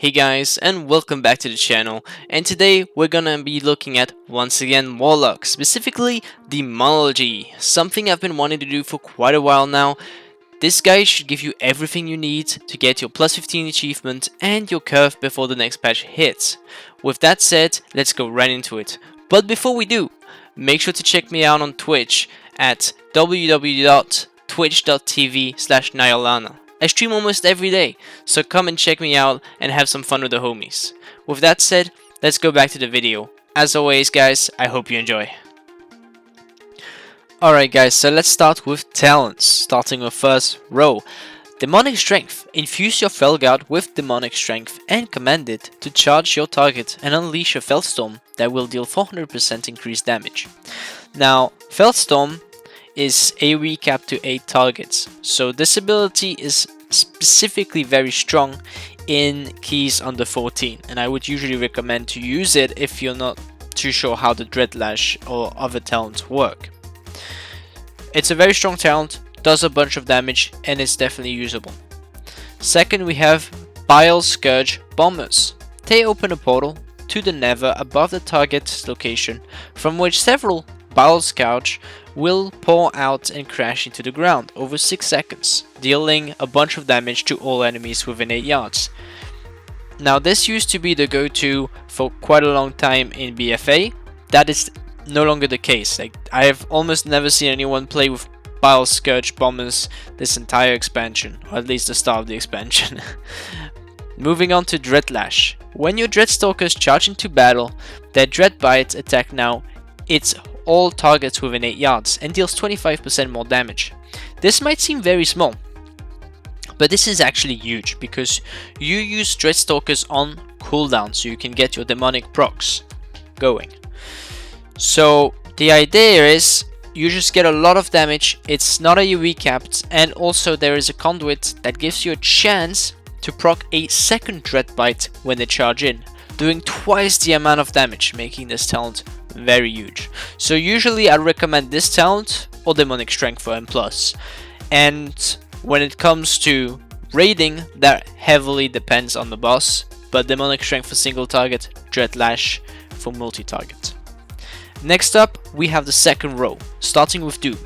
Hey guys, and welcome back to the channel, and today we're gonna be looking at, once again, Warlock, specifically Demonology, something I've been wanting to do for quite a while now. This guide should give you everything you need to get your plus 15 achievement and your curve before the next patch hits. With that said, let's go right into it. But before we do, make sure to check me out on Twitch at www.twitch.tv/Nyalana. I stream almost every day, so come and check me out and have some fun with the homies. With that said, let's go back to the video. As always guys, I hope you enjoy. Alright guys, so let's start with talents, starting with first row. Demonic Strength. Infuse your Felguard with Demonic Strength and command it to charge your target and unleash a Felstorm that will deal 400% increased damage. Now, Felstorm is AoE capped to 8 targets, so this ability is specifically very strong in keys under 14, and I would usually recommend to use it if you're not too sure how the Dreadlash or other talents work. It's a very strong talent, does a bunch of damage, and it's definitely usable. Second, we have Bile Scourge Bombers. They open a portal to the Nether above the target's location, from which several Bile Scourge will pour out and crash into the ground over 6 seconds, dealing a bunch of damage to all enemies within 8 yards. Now this used to be the go-to for quite a long time in BFA. That is no longer the case. I have almost never seen anyone play with Bile Scourge Bombers this entire expansion, or at least the start of the expansion. Moving on to Dreadlash. When your Dreadstalkers charge into battle, their Dread Bite attack now it's all targets within 8 yards and deals 25% more damage. This might seem very small, but this is actually huge because you use Dreadstalkers on cooldown so you can get your demonic procs going. So the idea is you just get a lot of damage, it's not AoE capped, and also there is a Conduit that gives you a chance to proc a second Dread Bite when they charge in, doing twice the amount of damage, making this talent very huge. So usually I recommend this talent or Demonic Strength for M+. And when it comes to raiding, that heavily depends on the boss, but Demonic Strength for single target, Dreadlash for multi-target. Next up, we have the second row, starting with Doom.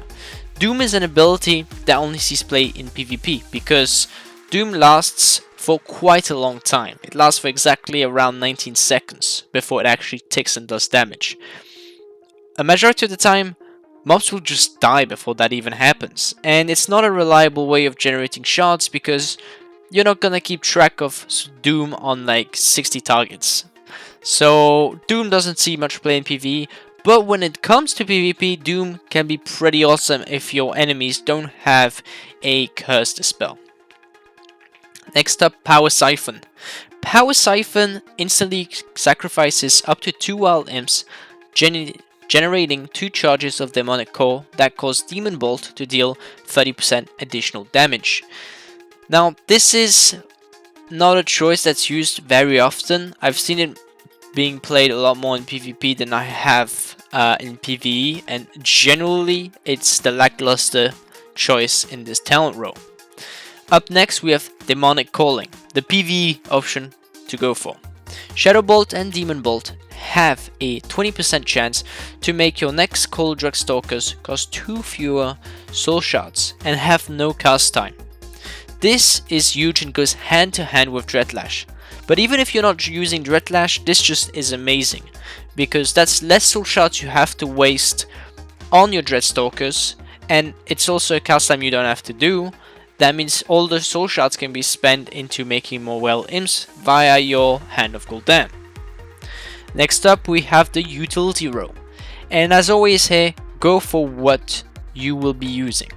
Doom is an ability that only sees play in PvP because Doom lasts for quite a long time. It lasts for exactly around 19 seconds before it actually ticks and does damage. A majority of the time, mobs will just die before that even happens, and it's not a reliable way of generating shards because you're not gonna keep track of Doom on like 60 targets. So Doom doesn't see much play in PvE, but when it comes to PvP, Doom can be pretty awesome if your enemies don't have a cursed spell. Next up, Power Siphon. Power Siphon instantly sacrifices up to 2 wild imps, generating 2 charges of Demonic Core that cause Demon Bolt to deal 30% additional damage. Now, this is not a choice that's used very often. I've seen it being played a lot more in PvP than I have in PvE, and generally it's the lackluster choice in this talent row. Up next we have Demonic Calling, the PvE option to go for. Shadow Bolt and Demon Bolt have a 20% chance to make your next Call Dreadstalkers cost 2 fewer soul shards and have no cast time. This is huge and goes hand to hand with Dreadlash. But even if you're not using Dreadlash, this just is amazing because that's less soul shards you have to waste on your Dreadstalkers, and it's also a cast time you don't have to do. That means all the soul shards can be spent into making more well imps via your Hand of Gul'dan. Next up we have the utility row, and as always here, go for what you will be using.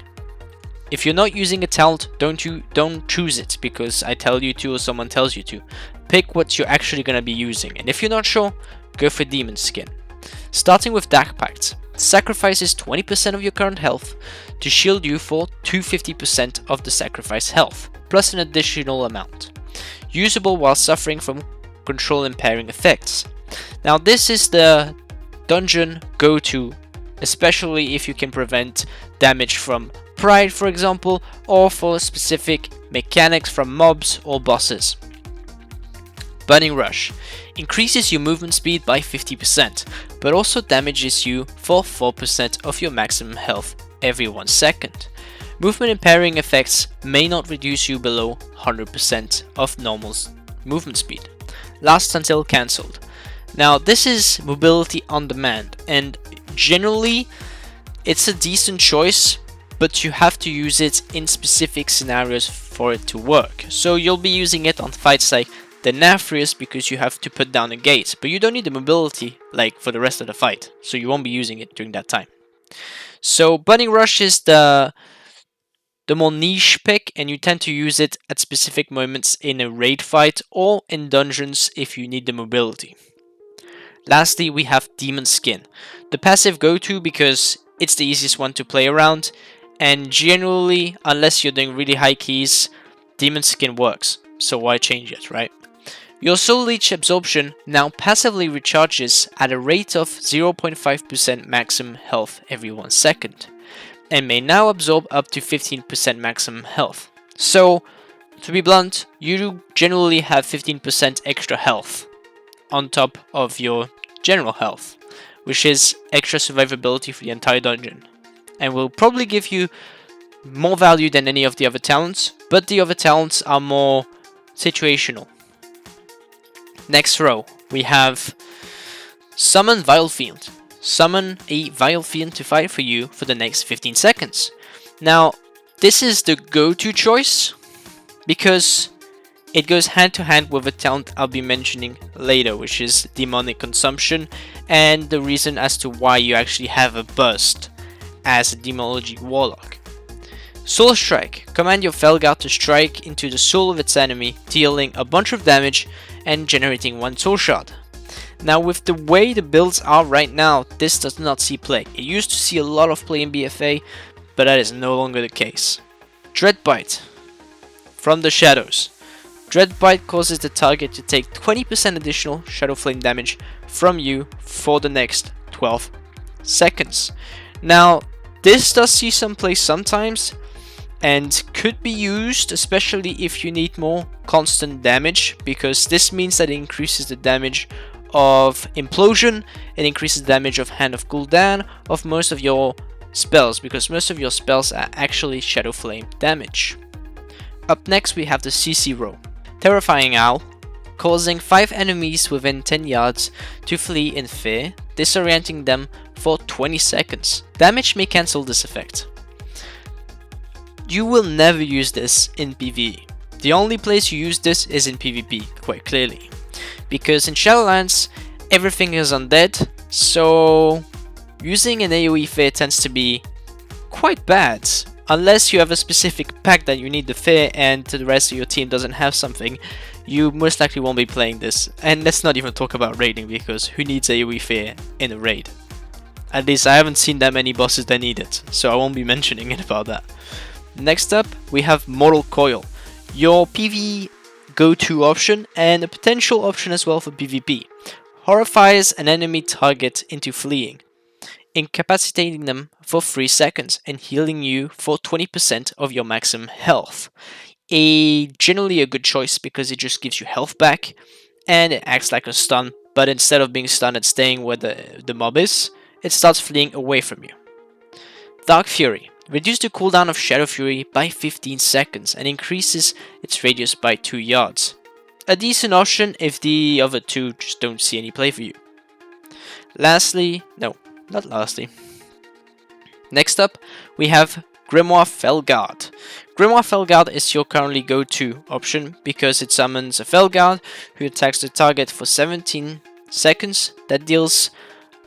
If you're not using a talent, don't choose it because I tell you to or someone tells you to. Pick what you're actually going to be using, and if you're not sure, go for Demon Skin. Starting with Dark Pact. Sacrifices 20% of your current health to shield you for 250% of the sacrifice health, plus an additional amount. Usable while suffering from control impairing effects. Now this is the dungeon go-to, especially if you can prevent damage from Pride for example, or for specific mechanics from mobs or bosses. Burning Rush increases your movement speed by 50%, but also damages you for 4% of your maximum health every 1 second. Movement impairing effects may not reduce you below 100% of normal movement speed. Lasts until cancelled. Now this is mobility on demand, and generally it's a decent choice, but you have to use it in specific scenarios for it to work. So you'll be using it on fights like the Nafrius because you have to put down a gate, but you don't need the mobility like for the rest of the fight, so you won't be using it during that time. So Burning Rush is the more niche pick, and you tend to use it at specific moments in a raid fight or in dungeons if you need the mobility. Lastly, we have Demon Skin, the passive go-to because it's the easiest one to play around, and generally, unless you're doing really high keys, Demon Skin works, so why change it, right? Your Soul Leech absorption now passively recharges at a rate of 0.5% maximum health every 1 second, and may now absorb up to 15% maximum health. So, to be blunt, you generally have 15% extra health on top of your general health, which is extra survivability for the entire dungeon, and will probably give you more value than any of the other talents, but the other talents are more situational. Next row, we have Summon Vile Fiend. Summon a Vile Fiend to fight for you for the next 15 seconds. Now, this is the go-to choice because it goes hand to hand with a talent I'll be mentioning later, which is Demonic Consumption, and the reason as to why you actually have a burst as a Demonology Warlock. Soul Strike. Command your Felguard to strike into the soul of its enemy, dealing a bunch of damage and generating 1 soul shard. Now with the way the builds are right now, this does not see play. It used to see a lot of play in BFA, but that is no longer the case. Dreadbite. From the Shadows. Dreadbite causes the target to take 20% additional Shadow Flame damage from you for the next 12 seconds. Now, this does see some play sometimes, and could be used especially if you need more constant damage, because this means that it increases the damage of Implosion, it increases the damage of Hand of Gul'dan, of most of your spells, because most of your spells are actually Shadow Flame damage. Up next we have the CC row. Terrifying Owl, causing 5 enemies within 10 yards to flee in fear, disorienting them for 20 seconds. Damage may cancel this effect. You will never use this in PvE. The only place you use this is in PvP, quite clearly. Because in Shadowlands, everything is undead, so using an AoE fear tends to be quite bad. Unless you have a specific pack that you need the fear and the rest of your team doesn't have something, you most likely won't be playing this. And let's not even talk about raiding, because who needs AoE fear in a raid? At least I haven't seen that many bosses that need it, so I won't be mentioning it about that. Next up, we have Mortal Coil, your PvE go-to option and a potential option as well for PvP. Horrifies an enemy target into fleeing, incapacitating them for 3 seconds and healing you for 20% of your maximum health. Generally a good choice because it just gives you health back and it acts like a stun, but instead of being stunned and staying where the mob is, it starts fleeing away from you. Dark Fury. Reduce the cooldown of Shadow Fury by 15 seconds and increases its radius by 2 yards. A decent option if the other two just don't see any play for you. Next up, we have Grimoire Felguard. Grimoire Felguard is your currently go-to option because it summons a Felguard who attacks the target for 17 seconds. That deals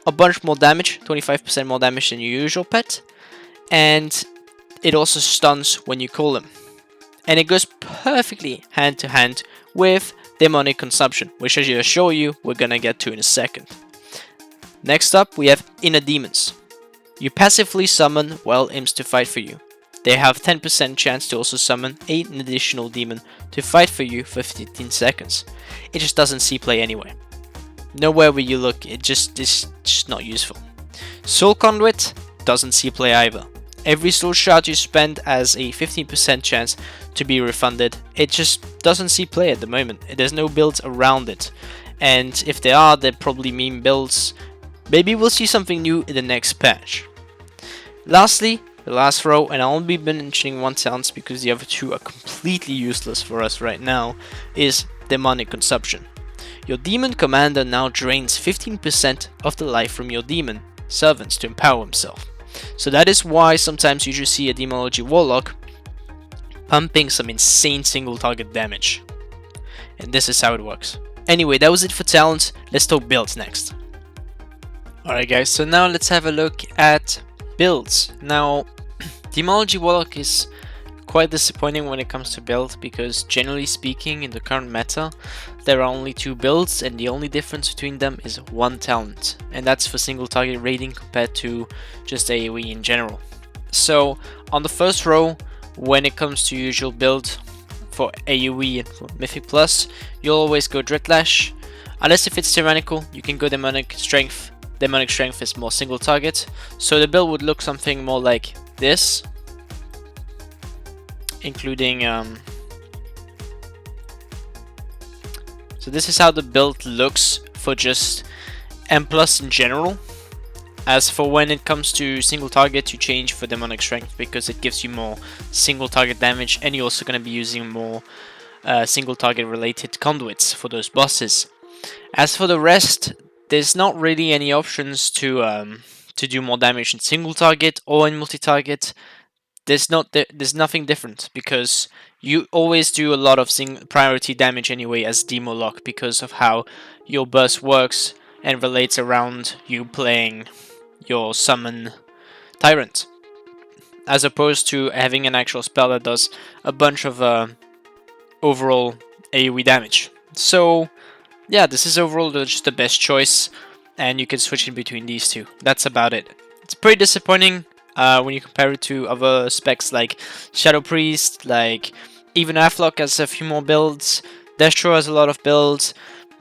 a bunch more damage, 25% more damage than your usual pet. And it also stuns when you call him. And it goes perfectly hand to hand with Demonic Consumption, which as I assure you, we're gonna get to in a second. Next up, we have Inner Demons. You passively summon while imps to fight for you. They have 10% chance to also summon an additional demon to fight for you for 15 seconds. It just doesn't see play anyway. Nowhere where you look, it's just not useful. Soul Conduit doesn't see play either. Every soul shard you spend has a 15% chance to be refunded. It just doesn't see play at the moment. There's no builds around it. And if there are, they're probably meme builds. Maybe we'll see something new in the next patch. Lastly, the last row, and I'll only be mentioning one talent because the other two are completely useless for us right now, is demonic consumption. Your demon commander now drains 15% of the life from your demon servants to empower himself. So that is why sometimes you just see a Demonology Warlock pumping some insane single target damage. And this is how it works. Anyway, that was it for talents. Let's talk builds next. Alright guys, so now let's have a look at builds. Now, Demonology Warlock is quite disappointing when it comes to build because generally speaking in the current meta there are only 2 builds and the only difference between them is 1 talent, and that's for single target raiding compared to just AoE in general. So on the first row, when it comes to usual build for AoE and for Mythic Plus, you'll always go Dreadlash. Unless if it's tyrannical, you can go Demonic Strength. Demonic Strength is more single target, so the build would look something more like this, including so this is how the build looks for just M+ in general. As for when it comes to single target, you change for Demonic Strength because it gives you more single target damage, and you're also going to be using more single target related conduits for those bosses. As for the rest, there's not really any options to do more damage in single target or in multi-target. There's nothing different because you always do a lot of priority damage anyway as Demonology because of how your burst works and relates around you playing your summon tyrant, as opposed to having an actual spell that does a bunch of overall AoE damage. So yeah, this is overall just the best choice, and you can switch in between these two. That's about it. It's pretty disappointing when you compare it to other specs like Shadow Priest, like even Warlock has a few more builds, Destro has a lot of builds.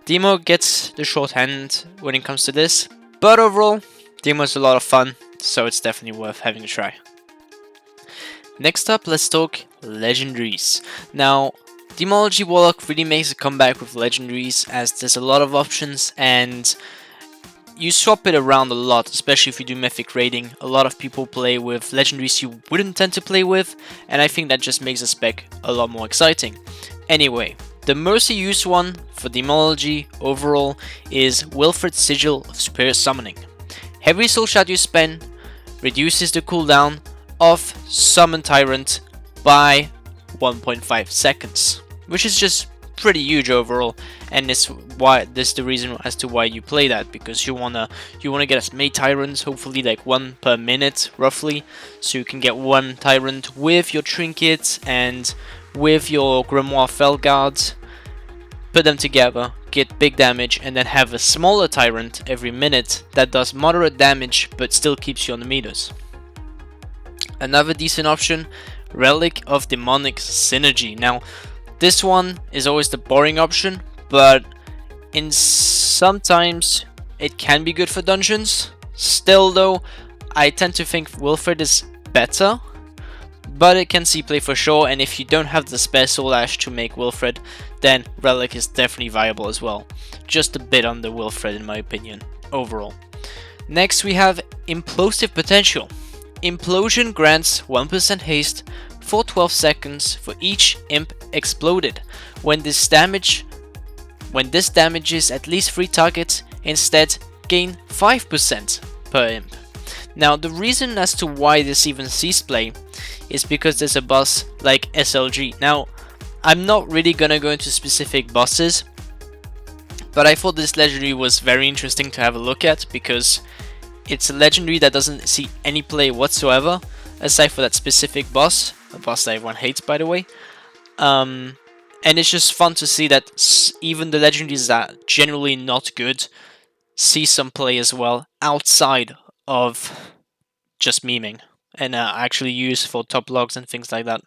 Demo gets the short hand when it comes to this, but overall, Demo is a lot of fun, so it's definitely worth having a try. Next up, let's talk Legendaries. Now, Demonology Warlock really makes a comeback with Legendaries as there's a lot of options and you swap it around a lot, especially if you do Mythic raiding. A lot of people play with Legendaries you wouldn't tend to play with, and I think that just makes the spec a lot more exciting. Anyway, the most used one for Demonology overall is Wilfred's Sigil of Superior Summoning. Every soul shard you spend reduces the cooldown of Summon Tyrant by 1.5 seconds, which is just pretty huge overall, and this is the reason as to why you play that, because you wanna get as many tyrants, hopefully like 1 per minute roughly, so you can get 1 tyrant with your trinkets and with your Grimoire Felguard, put them together, get big damage, and then have a smaller tyrant every minute that does moderate damage but still keeps you on the meters. Another decent option, Relic of Demonic Synergy. Now, this one is always the boring option, but sometimes it can be good for dungeons. Still though, I tend to think Wilfred is better, but it can see play for sure, and if you don't have the spare Soul Ash to make Wilfred, then Relic is definitely viable as well. Just a bit under Wilfred in my opinion, overall. Next we have Implosive Potential. Implosion grants 1% haste for 12 seconds for each imp exploded. When this damages at least 3 targets, instead gain 5% per imp. Now the reason as to why this even sees play is because there's a boss like SLG. Now I'm not really gonna go into specific bosses, but I thought this legendary was very interesting to have a look at because it's a legendary that doesn't see any play whatsoever aside for that specific boss, a boss that everyone hates by the way. And it's just fun to see that even the legendaries that are generally not good see some play as well outside of just memeing and actually used for top logs and things like that.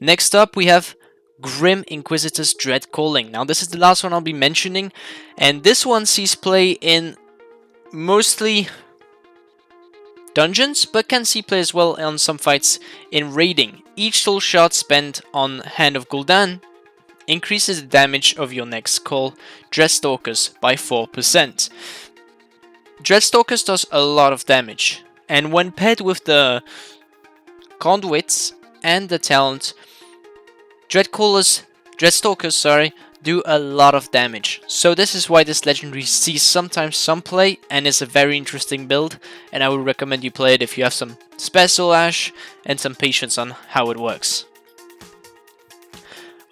Next up we have Grim Inquisitor's Dread Calling. Now this is the last one I'll be mentioning, and this one sees play in mostly dungeons, but can see play as well on some fights in raiding. Each soul shard spent on Hand of Gul'dan increases the damage of your next call, Dreadstalkers, by 4%. Dreadstalkers does a lot of damage, and when paired with the Conduits and the talent, Dreadstalkers, do a lot of damage. So this is why this legendary sees sometimes some play and is a very interesting build, and I would recommend you play it if you have some spare soul ash and some patience on how it works.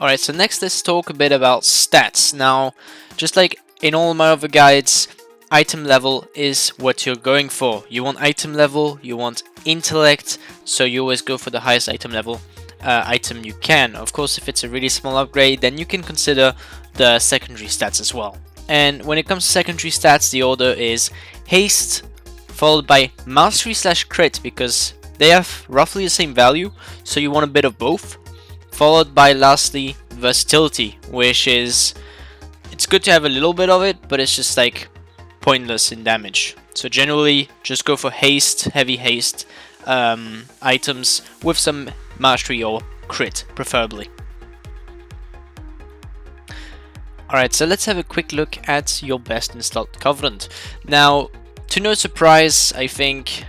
Alright, so next let's talk a bit about stats. Now, just like in all my other guides, item level is what you're going for. You want item level, you want intellect, so you always go for the highest item level item you can. Of course, if it's a really small upgrade, then you can consider the secondary stats as well. And when it comes to secondary stats, the order is haste, followed by mastery / crit, because they have roughly the same value, so you want a bit of both. Followed by lastly versatility, which is, it's good to have a little bit of it, but it's just like pointless in damage. So generally just go for haste, heavy haste items with some mastery or crit preferably. Alright, so let's have a quick look at your best installed Covenant. Now, to no surprise, I think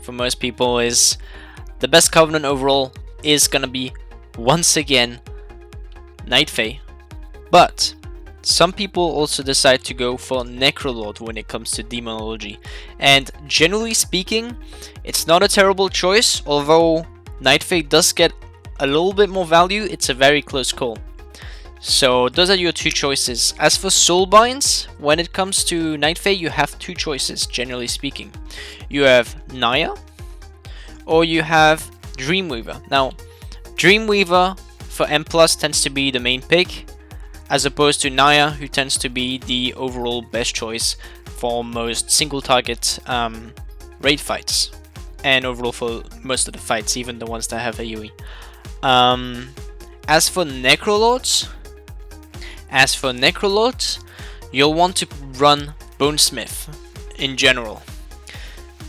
for most people, is the best Covenant overall is gonna be once again Night Fae, but some people also decide to go for Necrolord when it comes to Demonology, and generally speaking it's not a terrible choice. Although Night Fae does get a little bit more value, it's a very close call. So those are your two choices. As for Soulbinds, when it comes to Night Fae, you have two choices generally speaking. You have Naya or you have Dreamweaver. Now Dreamweaver for M+ tends to be the main pick, as opposed to Naya, who tends to be the overall best choice for most single target raid fights, and overall for most of the fights, even the ones that have AoE. As for Necrolords, you'll want to run Bonesmith in general.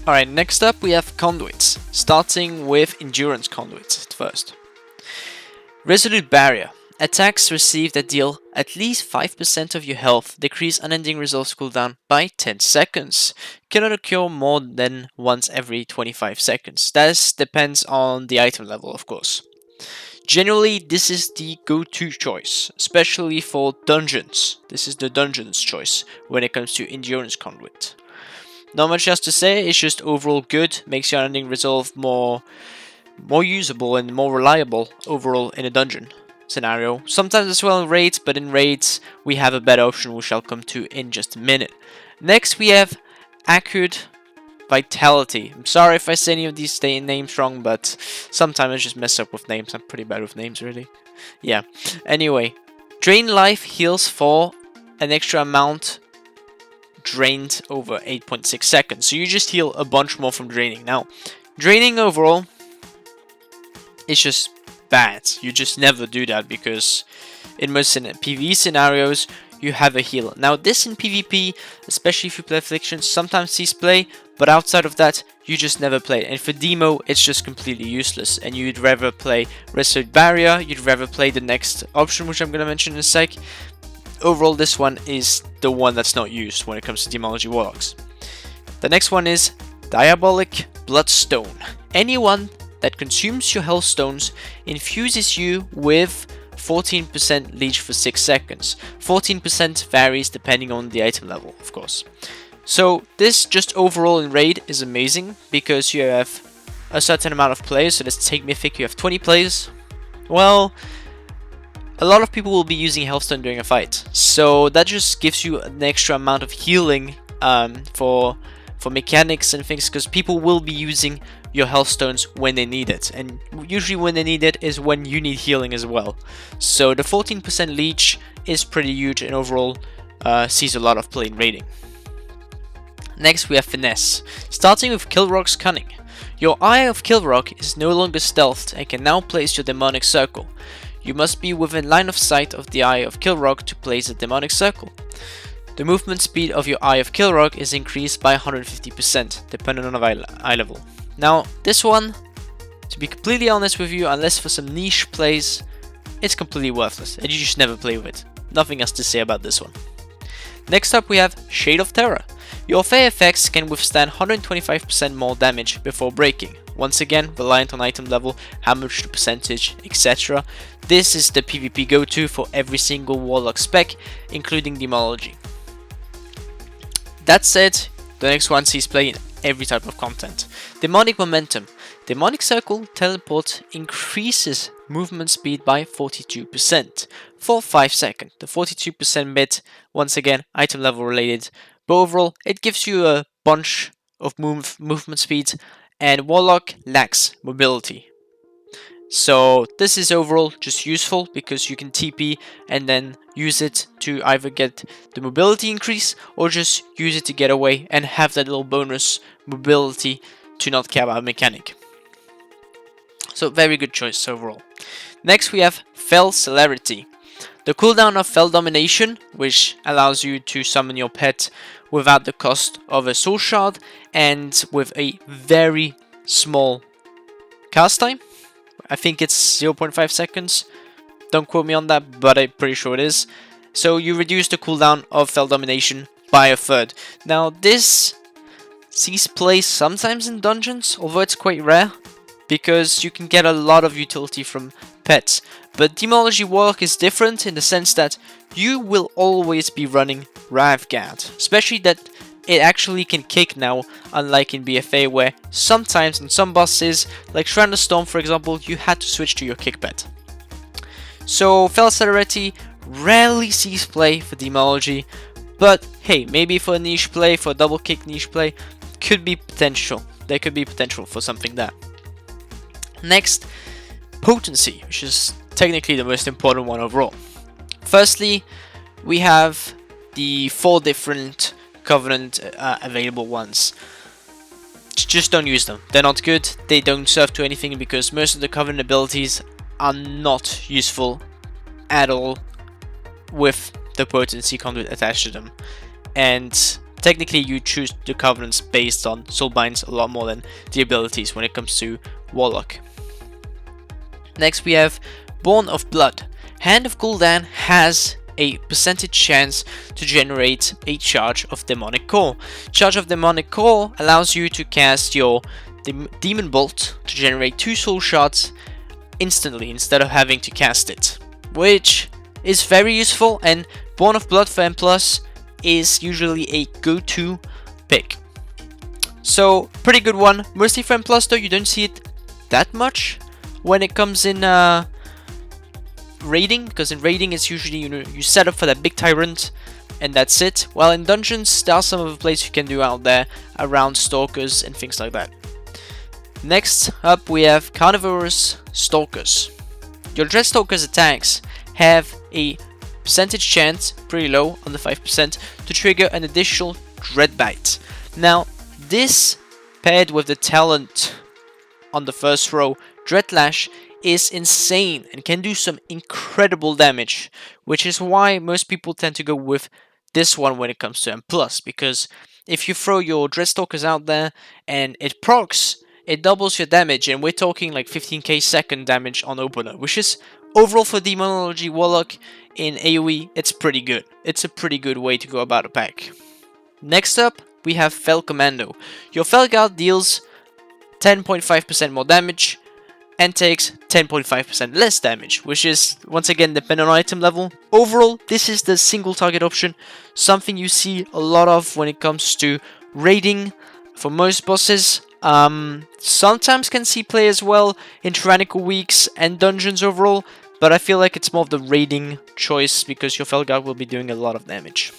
Alright, next up we have Conduits, starting with Endurance Conduits first. Resolute Barrier. Attacks received that deal at least 5% of your health decrease unending resolve cooldown by 10 seconds. Cannot occur more than once every 25 seconds. This depends on the item level, of course. Generally, this is the go-to choice, especially for dungeons. This is the dungeon's choice when it comes to Endurance Conduit. Not much else to say, it's just overall good, makes your unending resolve more usable and more reliable overall in a dungeon scenario. Sometimes as well in raids, but in raids we have a better option we shall come to in just a minute. Next we have Accurate Vitality. I'm sorry if I say any of these names wrong, but sometimes I just mess up with names. I'm pretty bad with names, really. Yeah. Anyway, Drain Life heals for an extra amount drained over 8.6 seconds. So you just heal a bunch more from draining. Now, draining overall, it's just bad. You just never do that because in most PvE scenarios you have a heal. Now this in PvP, especially if you play Affliction, sometimes sees play, but outside of that you just never play it. And for Demo it's just completely useless, and you'd rather play Resolute Barrier, you'd rather play the next option which I'm going to mention in a sec. Overall this one is the one that's not used when it comes to Demonology Warlocks. The next one is Diabolic Bloodstone. Anyone that consumes your health stones infuses you with 14% leech for 6 seconds. 14% varies depending on the item level, of course. So this just overall in raid is amazing because you have a certain amount of players. So let's take Mythic, you have 20 players. Well, a lot of people will be using Healthstone during a fight, so that just gives you an extra amount of healing for mechanics and things, because people will be using your health stones when they need it, and usually when they need it is when you need healing as well. So the 14% leech is pretty huge and overall sees a lot of play in raiding. Next we have Finesse, starting with Kilrock's Cunning. Your Eye of Kilrock is no longer stealthed and can now place your demonic circle. You must be within line of sight of the Eye of Kilrock to place a demonic circle. The movement speed of your Eye of Kilrog is increased by 150%, depending on eye level. Now, this one, to be completely honest with you, unless for some niche plays, it's completely worthless, and you just never play with it. Nothing else to say about this one. Next up we have Shade of Terror. Your Fey effects can withstand 125% more damage before breaking. Once again, reliant on item level, how much the percentage, etc. This is the PvP go-to for every single Warlock spec, including Demonology. That said, the next one sees play in every type of content. Demonic Momentum. Demonic Circle Teleport increases movement speed by 42% for 5 seconds. The 42% bit, once again, item level related, but overall it gives you a bunch of movement speed, and Warlock lacks mobility. So this is overall just useful because you can TP and then use it to either get the mobility increase or just use it to get away and have that little bonus mobility to not care about mechanic. So very good choice overall. Next we have Fell Celerity. The cooldown of Fell Domination, which allows you to summon your pet without the cost of a soul shard and with a very small cast time. I think it's 0.5 seconds. Don't quote me on that, but I'm pretty sure it is. So you reduce the cooldown of Fell Domination by a third. Now this sees play sometimes in dungeons, although it's quite rare, because you can get a lot of utility from pets. But Demonology Warlock is different in the sense that you will always be running Ravguard, especially that it actually can kick now, unlike in BFA where sometimes in some bosses, like Shrine of Storm for example, you had to switch to your kick pet. So Fell Celerity rarely sees play for Demonology, but hey, maybe for a niche play, for a double kick niche play, could be potential. There could be potential for something there. Next, Potency, which is technically the most important one overall. Firstly, we have the 4 different Covenant available ones. Just don't use them. They're not good. They don't serve to anything because most of the Covenant abilities are not useful at all with the Potency Conduit attached to them. And technically you choose the Covenants based on Soulbinds a lot more than the abilities when it comes to Warlock. Next we have Born of Blood. Hand of Gul'dan has a percentage chance to generate a Charge of Demonic Core. Charge of Demonic Core allows you to cast your Demon Bolt to generate 2 soul shards instantly instead of having to cast it, which is very useful, and Born of Blood for M+ is usually a go-to pick. So pretty good one, mostly for M+ though, you don't see it that much when it comes in raiding, because in raiding it's usually, you set up for that big tyrant and that's it. While in dungeons there are some other plays you can do out there around stalkers and things like that. Next up we have Carnivorous Stalkers. Your Dreadstalker's attacks have a percentage chance, pretty low, under 5%, to trigger an additional Dread Bite. Now this paired with the talent on the first row, Dread Lash, is insane and can do some incredible damage, which is why most people tend to go with this one when it comes to M+, because if you throw your Dreadstalkers out there and it procs, it doubles your damage, and we're talking like 15k second damage on opener, which is overall for Demonology Warlock in AoE, it's pretty good. It's a pretty good way to go about a pack. Next up, we have Fell Commando. Your Felguard deals 10.5% more damage and takes 10.5% less damage, which is once again dependent on item level. Overall, this is the single target option, something you see a lot of when it comes to raiding for most bosses. Sometimes can see play as well in tyrannical weeks and dungeons overall, but I feel like it's more of the raiding choice because your Felguard will be doing a lot of damage.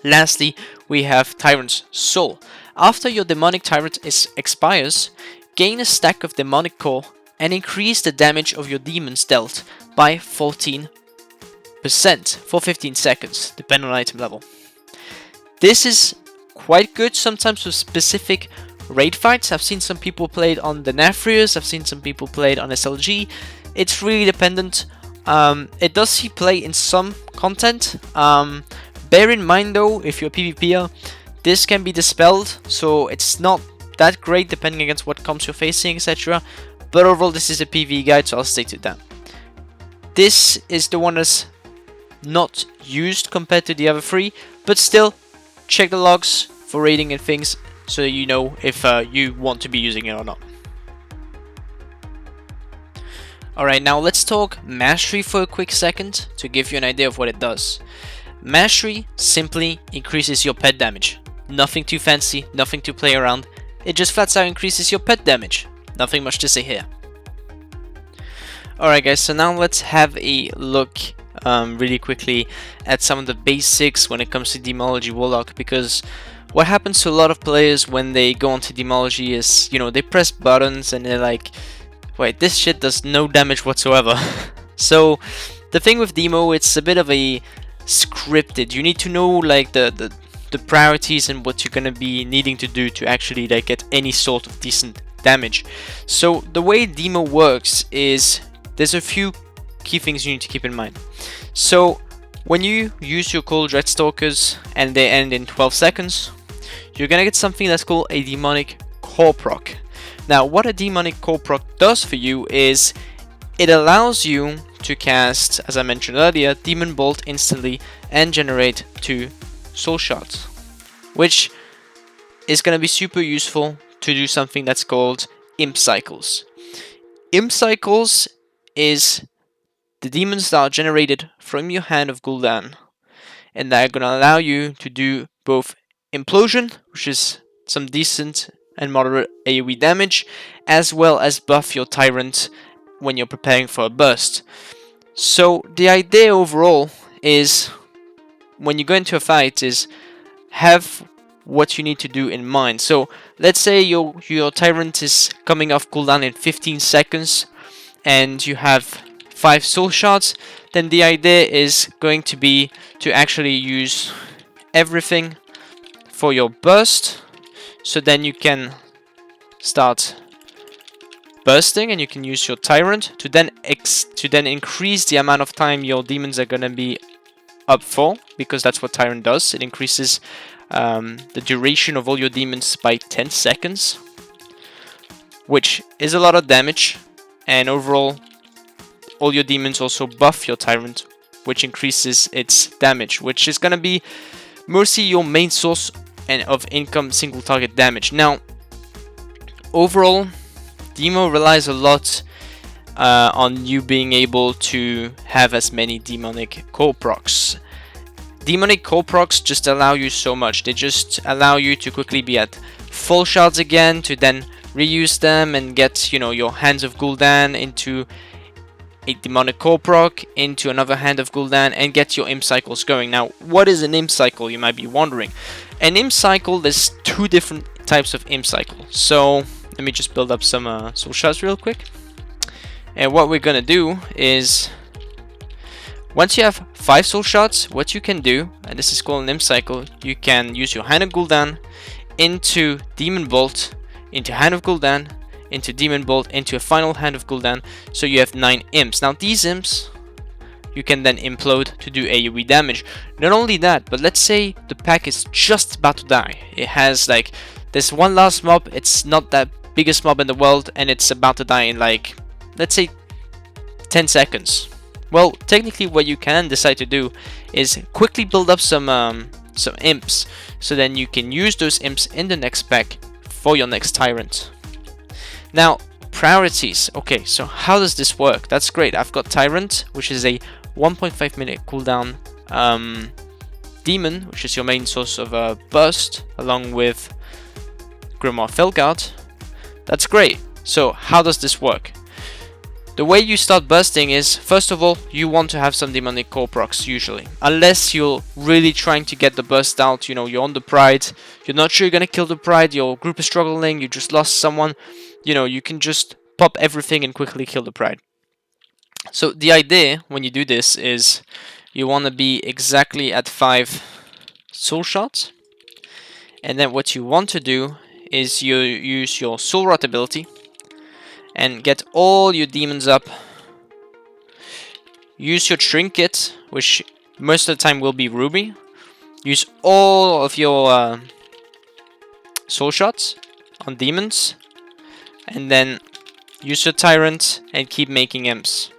Lastly, we have Tyrant's Soul. After your Demonic Tyrant expires, gain a stack of Demonic Core and increase the damage of your demons dealt by 14% for 15 seconds, depending on item level. This is quite good sometimes with specific raid fights. I've seen some people play it on the Nafrius, I've seen some people play it on SLG. It's really dependent. It does see play in some content, Bear in mind though, if you're a PvPer, this can be dispelled, so it's not that great depending against what comps you're facing, etc. But overall, this is a PvE guide, so I'll stick to that. This is the one that's not used compared to the other three, but still, check the logs for rating and things so you know if you want to be using it or not. Alright, now let's talk Mastery for a quick second to give you an idea of what it does. Mastery simply increases your pet damage. Nothing too fancy, nothing to play around. It just flat out increases your pet damage. Nothing much to say here. Alright guys, so now let's have a look really quickly at some of the basics when it comes to Demonology Warlock, because what happens to a lot of players when they go onto Demonology is, you know, they press buttons and they're like, wait, this shit does no damage whatsoever. So the thing with Demo, it's a bit of a scripted. You need to know like the priorities and what you're gonna be needing to do to actually like get any sort of decent damage. So the way Demo works is there's a few key things you need to keep in mind. So when you use your Cold Dreadstalkers and they end in 12 seconds, you're gonna get something that's called a Demonic Core proc. Now, what a Demonic Core proc does for you is it allows you to cast, as I mentioned earlier, Demon Bolt instantly and generate 2 soul shards, which is going to be super useful to do something that's called Imp Cycles. Imp Cycles is the demons that are generated from your Hand of Gul'dan, and they're going to allow you to do both Implosion, which is some decent and moderate AoE damage, as well as buff your Tyrant when you're preparing for a burst. So the idea overall is, when you go into a fight, is have what you need to do in mind. So let's say your Tyrant is coming off cooldown in 15 seconds and you have 5 soul shards, then the idea is going to be to actually use everything for your burst, so then you can start bursting and you can use your Tyrant to then increase the amount of time your demons are gonna be up for, because that's what Tyrant does. It increases the duration of all your demons by 10 seconds, which is a lot of damage, and overall all your demons also buff your Tyrant, which increases its damage, which is gonna be mostly your main source and of income single target damage. Now overall, Demo relies a lot on you being able to have as many Demonic Core procs. Demonic Core procs just allow you so much. They just allow you to quickly be at full shards again, to then reuse them and get, you know, your Hands of Gul'dan into a Demonic Core proc, into another Hand of Gul'dan, and get your Imp Cycles going. Now, what is an Imp Cycle, you might be wondering? An Imp Cycle, there's 2 different types of Imp Cycle. So let me just build up some soul shards real quick. And what we're gonna do is, once you have 5 soul shards, what you can do, and this is called an Imp Cycle, you can use your Hand of Gul'dan into Demon Bolt, into Hand of Gul'dan, into Demon Bolt, into a final Hand of Gul'dan, so you have 9 imps. Now these imps you can then implode to do AoE damage. Not only that, but let's say the pack is just about to die. It has like this one last mob, it's not that biggest mob in the world, and it's about to die in like, let's say 10 seconds. Well, technically what you can decide to do is quickly build up some imps, so then you can use those imps in the next pack for your next Tyrant. Now, priorities. Okay, so how does this work? That's great. I've got Tyrant, which is a 1.5 minute cooldown demon, which is your main source of burst, along with Grimoire Felguard. That's great. So how does this work? The way you start bursting is, first of all, you want to have some Demonic Core procs usually. Unless you're really trying to get the burst out, you know, you're on the Pride, you're not sure you're gonna kill the Pride, your group is struggling, you just lost someone, you know, you can just pop everything and quickly kill the Pride. So the idea when you do this is you want to be exactly at 5 soul shots, and then what you want to do is you use your Soul Rot ability and get all your demons up. Use your trinket, which most of the time will be Ruby, use all of your soul shots on demons, and then use your tyrant and keep making imps.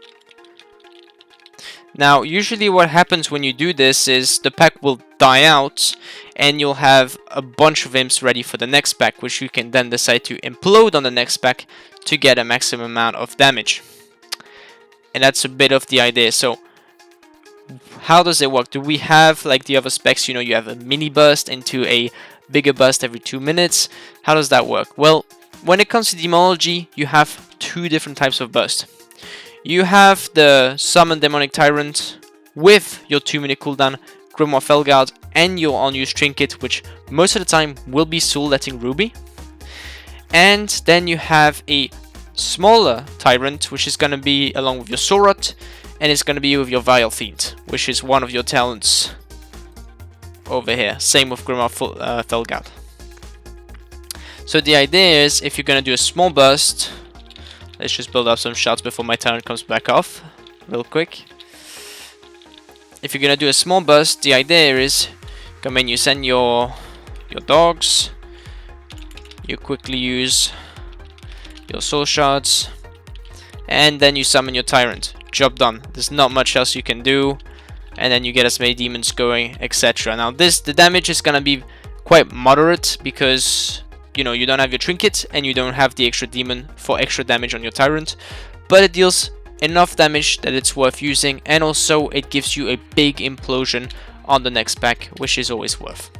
Now, usually what happens when you do this is the pack will die out and you'll have a bunch of imps ready for the next pack, which you can then decide to implode on the next pack to get a maximum amount of damage. And that's a bit of the idea. So how does it work? Do we have like the other specs, you know, you have a mini burst into a bigger burst every 2 minutes? How does that work? Well, when it comes to Demonology, you have 2 different types of burst. You have the Summon Demonic Tyrant with your 2-minute cooldown, Grimoire Felguard, and your unused trinket, which most of the time will be Soul Letting Ruby. And then you have a smaller Tyrant, which is going to be along with your Soul Rot, and it's going to be with your Vile Fiend, which is one of your talents over here. Same with Grimoire Felguard. So the idea is, if you're going to do a small burst, let's just build up some shots before my Tyrant comes back off, real quick. If you're going to do a small burst, the idea is, come in, you send your dogs, you quickly use your soul shards, and then you summon your Tyrant. Job done. There's not much else you can do, and then you get as many demons going, etc. Now the damage is going to be quite moderate because, you know, you don't have your trinket and you don't have the extra demon for extra damage on your Tyrant, but it deals enough damage that it's worth using, and also it gives you a big implosion on the next pack, which is always worth.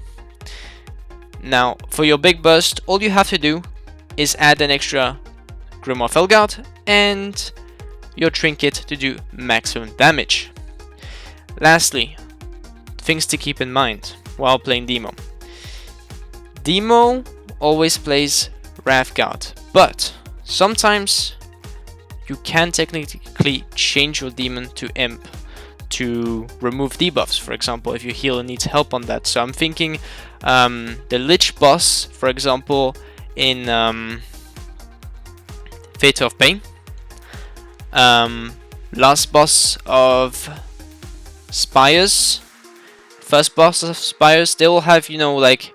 Now for your big burst, all you have to do is add an extra Grimoire Felguard and your trinket to do maximum damage. Lastly, things to keep in mind while playing Demo. Demo always plays Wrathguard, but sometimes you can technically change your demon to Imp to remove debuffs, for example, if your healer needs help on that. So I'm thinking the Lich boss, for example, in Theatre of Pain, last boss of Spires, first boss of Spires, they will have, you know, like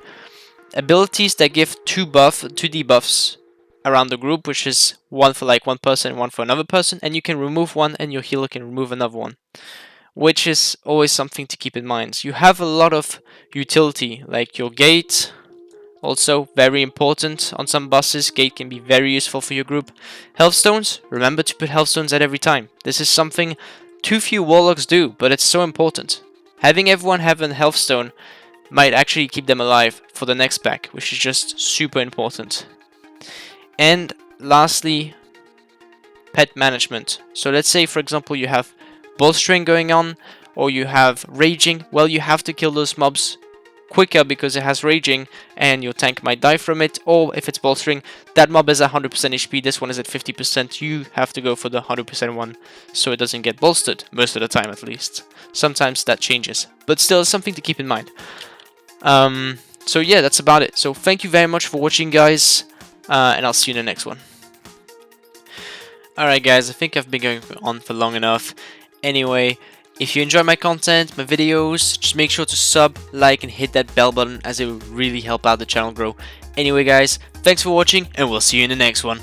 abilities that give 2 debuffs around the group, which is one for like one person and one for another person, and you can remove one and your healer can remove another one, which is always something to keep in mind. You have a lot of utility, like your gate, also very important on some bosses. Gate can be very useful for your group. Healthstones, remember to put healthstones at every time. This is something too few warlocks do, but it's so important. Having everyone have a healthstone might actually keep them alive for the next pack, which is just super important. And lastly, pet management. So let's say, for example, you have bolstering going on, or you have raging. Well, you have to kill those mobs quicker because it has raging and your tank might die from it. Or if it's bolstering, that mob is at 100% HP, this one is at 50%. You have to go for the 100% one so it doesn't get bolstered, most of the time at least. Sometimes that changes, but still something to keep in mind. So yeah, that's about it. So thank you very much for watching, guys, and I'll see you in the next one. Alright guys, I think I've been going on for long enough. Anyway, if you enjoy my content, my videos, just make sure to sub, like, and hit that bell button, as it will really help out the channel grow. Anyway guys, thanks for watching, and we'll see you in the next one.